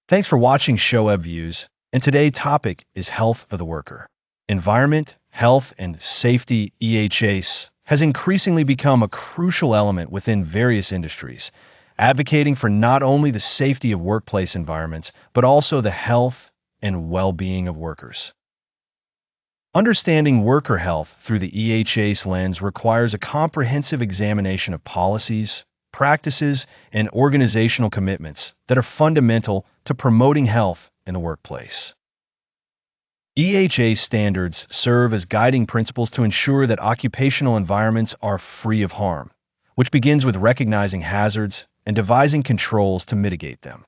Thanks for watching Show Views, and today's topic is health of the worker. Environment, health, and safety (EHS) has increasingly become a crucial element within various industries, advocating for not only the safety of workplace environments, but also the health and well-being of workers. Understanding worker health through the EHS lens requires a comprehensive examination of policies, practices, and organizational commitments that are fundamental to promoting health in the workplace. EHS standards serve as guiding principles to ensure that occupational environments are free of harm, which begins with recognizing hazards and devising controls to mitigate them.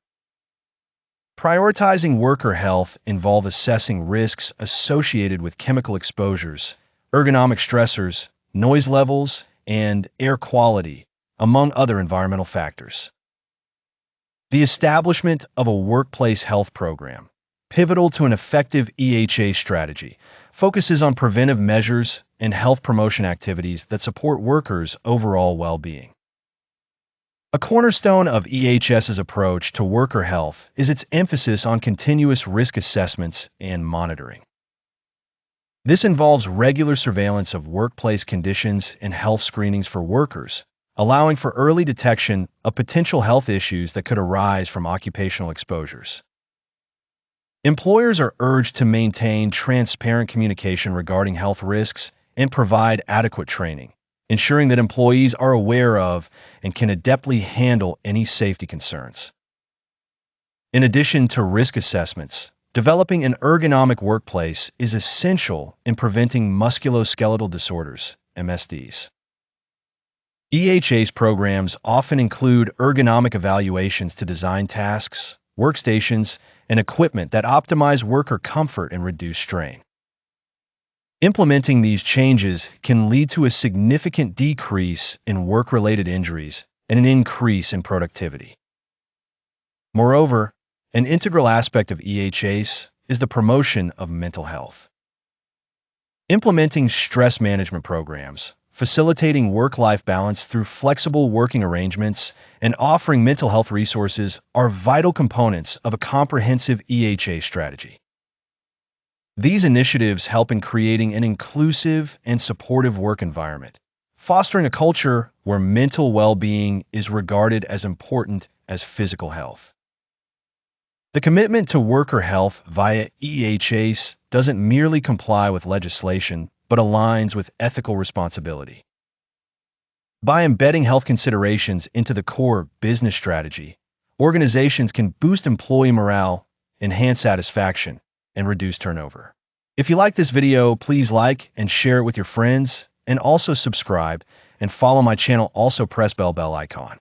Prioritizing worker health involves assessing risks associated with chemical exposures, ergonomic stressors, noise levels, and air quality, among other environmental factors. The establishment of a workplace health program, pivotal to an effective EHS strategy, focuses on preventive measures and health promotion activities that support workers' overall well-being. A cornerstone of EHS's approach to worker health is its emphasis on continuous risk assessments and monitoring. This involves regular surveillance of workplace conditions and health screenings for workers, allowing for early detection of potential health issues that could arise from occupational exposures. Employers are urged to maintain transparent communication regarding health risks and provide adequate training, ensuring that employees are aware of and can adeptly handle any safety concerns. In addition to risk assessments, developing an ergonomic workplace is essential in preventing musculoskeletal disorders, MSDs. EHS programs often include ergonomic evaluations to design tasks, workstations, and equipment that optimize worker comfort and reduce strain. Implementing these changes can lead to a significant decrease in work-related injuries and an increase in productivity. Moreover, an integral aspect of EHS is the promotion of mental health. Implementing stress management programs, facilitating work-life balance through flexible working arrangements, and offering mental health resources are vital components of a comprehensive EHS strategy. These initiatives help in creating an inclusive and supportive work environment, fostering a culture where mental well-being is regarded as important as physical health. The commitment to worker health via EHS doesn't merely comply with legislation, but aligns with ethical responsibility. By embedding health considerations into the core business strategy, organizations can boost employee morale, enhance satisfaction, and reduce turnover. If you like this video, please like and share it with your friends, and also subscribe and follow my channel. Also press bell icon.